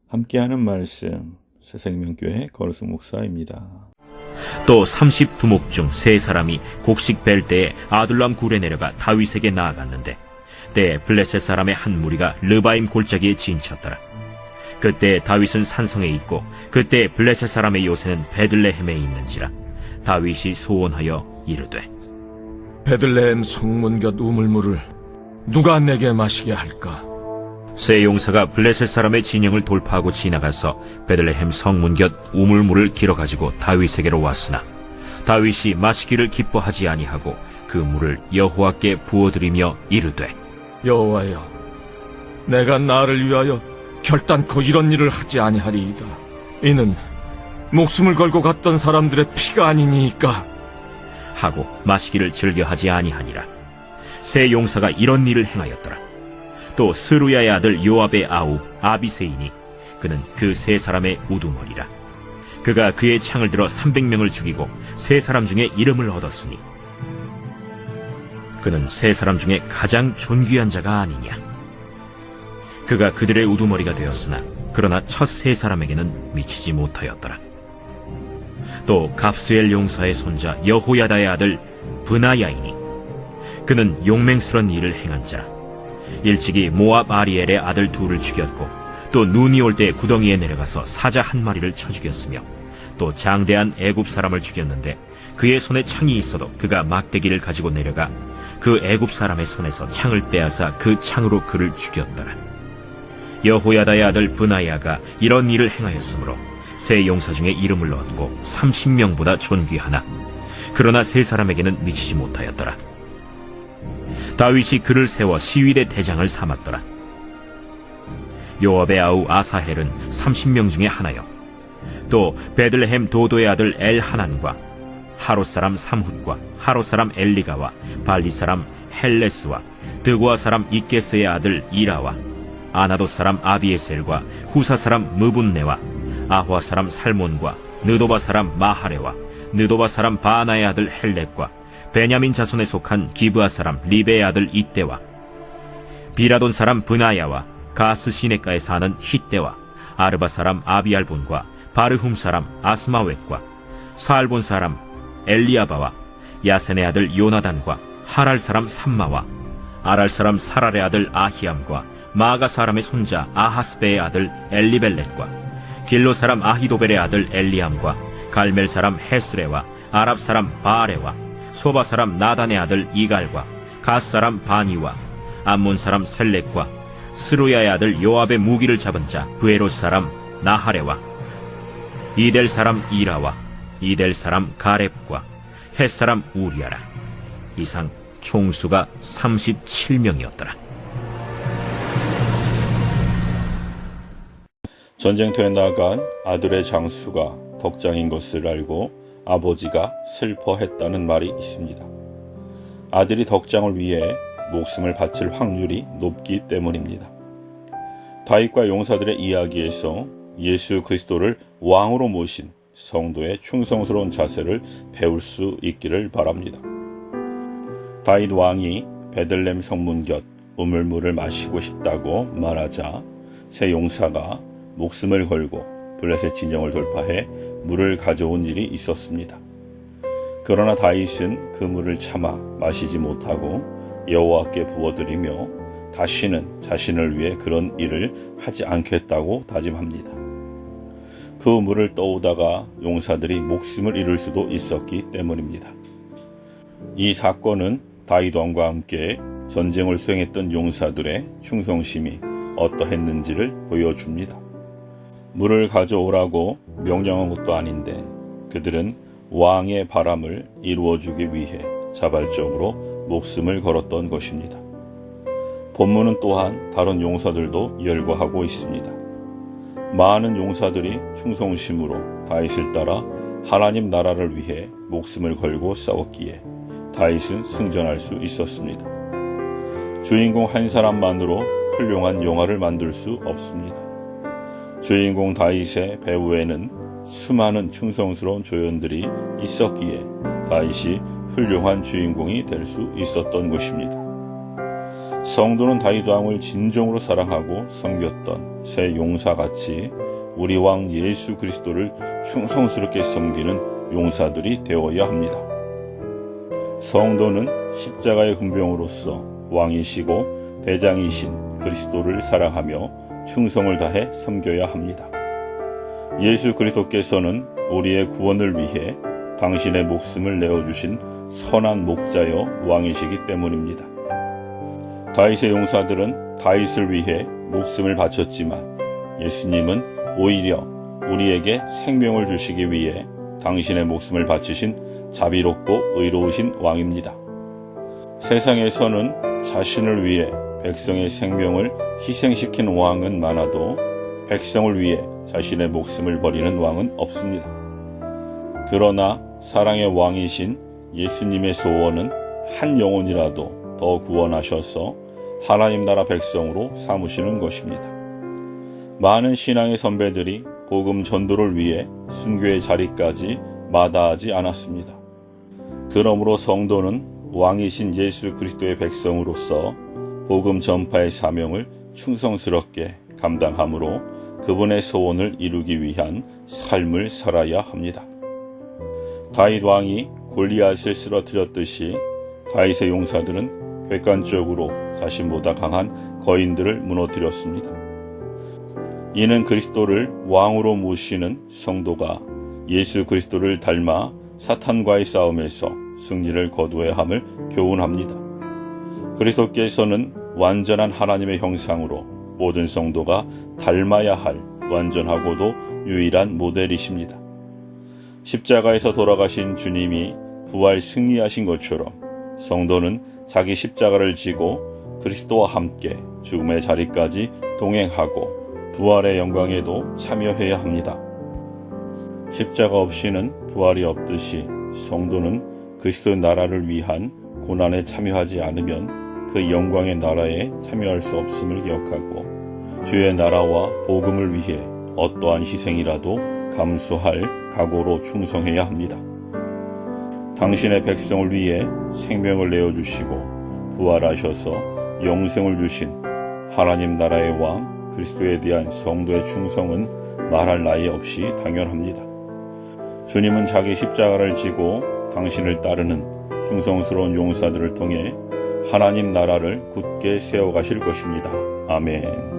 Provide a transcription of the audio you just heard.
함께하는 말씀 새생명교회 거르승 목사입니다. 또 30두목 중 3사람이 곡식 벨 때에 아둘람 굴에 내려가 다윗에게 나아갔는데 때에 블레셋 사람의 한 무리가 르바임 골짜기에 진쳤더라. 그때 다윗은 산성에 있고 그때 블레셋 사람의 요새는 베들레헴에 있는지라. 다윗이 소원하여 이르되 베들레헴 성문 곁 우물물을 누가 내게 마시게 할까? 세 용사가 블레셋 사람의 진영을 돌파하고 지나가서 베들레헴 성문 곁 우물물을 길어가지고 다윗에게로 왔으나 다윗이 마시기를 기뻐하지 아니하고 그 물을 여호와께 부어드리며 이르되 여호와여, 내가 나를 위하여 결단코 이런 일을 하지 아니하리이다. 이는 목숨을 걸고 갔던 사람들의 피가 아니니까 하고 마시기를 즐겨하지 아니하니라. 세 용사가 이런 일을 행하였더라. 또 스루야의 아들 요압의 아우 아비세이니 그는 그 3사람의 우두머리라. 그가 그의 창을 들어 300명을 죽이고 3사람 중에 이름을 얻었으니 그는 3사람 중에 가장 존귀한 자가 아니냐. 그가 그들의 우두머리가 되었으나 그러나 첫 3사람에게는 미치지 못하였더라. 또 갑스엘 용사의 손자 여호야다의 아들 브나야이니 그는 용맹스런 일을 행한 자라. 일찍이 모압 아리엘의 아들 2를 죽였고 또 눈이 올 때 구덩이에 내려가서 사자 1마리를 쳐 죽였으며 또 장대한 애굽 사람을 죽였는데 그의 손에 창이 있어도 그가 막대기를 가지고 내려가 그 애굽 사람의 손에서 창을 빼앗아 그 창으로 그를 죽였더라. 여호야다의 아들 브나야가 이런 일을 행하였으므로 세 용사 중에 이름을 얻고 30명보다 존귀하나 그러나 3사람에게는 미치지 못하였더라. 다윗이 그를 세워 시위대 대장을 삼았더라. 요압의 아우 아사헬은 30명 중에 하나요. 또 베들레헴 도도의 아들 엘하난과 하롯 사람 삼훗과 하롯 사람 엘리가와 발리 사람 헬레스와 드고아 사람 이게스의 아들 이라와 아나돗 사람 아비에셀과 후사 사람 무분네와 아화 사람 살몬과 느도바 사람 마하레와 느도바 사람 바나의 아들 헬렉과 베냐민 자손에 속한 기브아 사람 리베의 아들 이때와 비라돈 사람 브나야와 가스 시네가에 사는 히때와 아르바 사람 아비알본과 바르훔 사람 아스마웻과 사알본 사람 엘리아바와 야센의 아들 요나단과 하랄 사람 삼마와 아랄 사람 사랄의 아들 아히암과 마가 사람의 손자 아하스베의 아들 엘리벨렛과 길로 사람 아히도벨의 아들 엘리암과 갈멜 사람 헤스레와 아랍 사람 바아레와 소바 사람 나단의 아들 이갈과 가스 사람 바니와 암몬 사람 셀렉과 스루야의 아들 요압의 무기를 잡은 자 브에롯 사람 나하레와 이델 사람 이라와 이델 사람 가렙과 헷 사람 우리아라. 이상 총수가 37명이었더라. 전쟁터에 나간 아들의 장수가 덕장인 것을 알고 아버지가 슬퍼했다는 말이 있습니다. 아들이 덕장을 위해 목숨을 바칠 확률이 높기 때문입니다. 다윗과 용사들의 이야기에서 예수 그리스도를 왕으로 모신 성도의 충성스러운 자세를 배울 수 있기를 바랍니다. 다윗 왕이 베들레헴 성문 곁 우물물을 마시고 싶다고 말하자 세 용사가 목숨을 걸고 블레셋 진영을 돌파해 물을 가져온 일이 있었습니다. 그러나 다윗은 그 물을 참아 마시지 못하고 여호와께 부어드리며 다시는 자신을 위해 그런 일을 하지 않겠다고 다짐합니다. 그 물을 떠오다가 용사들이 목숨을 잃을 수도 있었기 때문입니다. 이 사건은 다윗 왕과 함께 전쟁을 수행했던 용사들의 충성심이 어떠했는지를 보여줍니다. 물을 가져오라고 명령한 것도 아닌데 그들은 왕의 바람을 이루어주기 위해 자발적으로 목숨을 걸었던 것입니다. 본문은 또한 다른 용사들도 열거하고 있습니다. 많은 용사들이 충성심으로 다윗을 따라 하나님 나라를 위해 목숨을 걸고 싸웠기에 다윗은 승전할 수 있었습니다. 주인공 한 사람만으로 훌륭한 영화를 만들 수 없습니다. 주인공 다윗의 배후에는 수많은 충성스러운 조연들이 있었기에 다윗이 훌륭한 주인공이 될 수 있었던 것입니다. 성도는 다윗 왕을 진정으로 사랑하고 섬겼던 새 용사같이 우리 왕 예수 그리스도를 충성스럽게 섬기는 용사들이 되어야 합니다. 성도는 십자가의 훈병으로서 왕이시고 대장이신 그리스도를 사랑하며 충성을 다해 섬겨야 합니다. 예수 그리스도께서는 우리의 구원을 위해 당신의 목숨을 내어주신 선한 목자여 왕이시기 때문입니다. 다윗의 용사들은 다윗을 위해 목숨을 바쳤지만 예수님은 오히려 우리에게 생명을 주시기 위해 당신의 목숨을 바치신 자비롭고 의로우신 왕입니다. 세상에서는 자신을 위해 백성의 생명을 희생시킨 왕은 많아도 백성을 위해 자신의 목숨을 버리는 왕은 없습니다. 그러나 사랑의 왕이신 예수님의 소원은 한 영혼이라도 더 구원하셔서 하나님 나라 백성으로 삼으시는 것입니다. 많은 신앙의 선배들이 복음 전도를 위해 순교의 자리까지 마다하지 않았습니다. 그러므로 성도는 왕이신 예수 그리스도의 백성으로서 복음 전파의 사명을 충성스럽게 감당함으로 그분의 소원을 이루기 위한 삶을 살아야 합니다. 다윗 왕이 골리앗을 쓰러뜨렸듯이 다윗의 용사들은 객관적으로 자신보다 강한 거인들을 무너뜨렸습니다. 이는 그리스도를 왕으로 모시는 성도가 예수 그리스도를 닮아 사탄과의 싸움에서 승리를 거두어야 함을 교훈합니다. 그리스도께서는 완전한 하나님의 형상으로 모든 성도가 닮아야 할 완전하고도 유일한 모델이십니다. 십자가에서 돌아가신 주님이 부활 승리하신 것처럼 성도는 자기 십자가를 지고 그리스도와 함께 죽음의 자리까지 동행하고 부활의 영광에도 참여해야 합니다. 십자가 없이는 부활이 없듯이 성도는 그리스도 나라를 위한 고난에 참여하지 않으면 그 영광의 나라에 참여할 수 없음을 기억하고 주의 나라와 복음을 위해 어떠한 희생이라도 감수할 각오로 충성해야 합니다. 당신의 백성을 위해 생명을 내어주시고 부활하셔서 영생을 주신 하나님 나라의 왕 그리스도에 대한 성도의 충성은 말할 나위 없이 당연합니다. 주님은 자기 십자가를 지고 당신을 따르는 충성스러운 용사들을 통해 하나님 나라를 굳게 세워가실 것입니다. 아멘.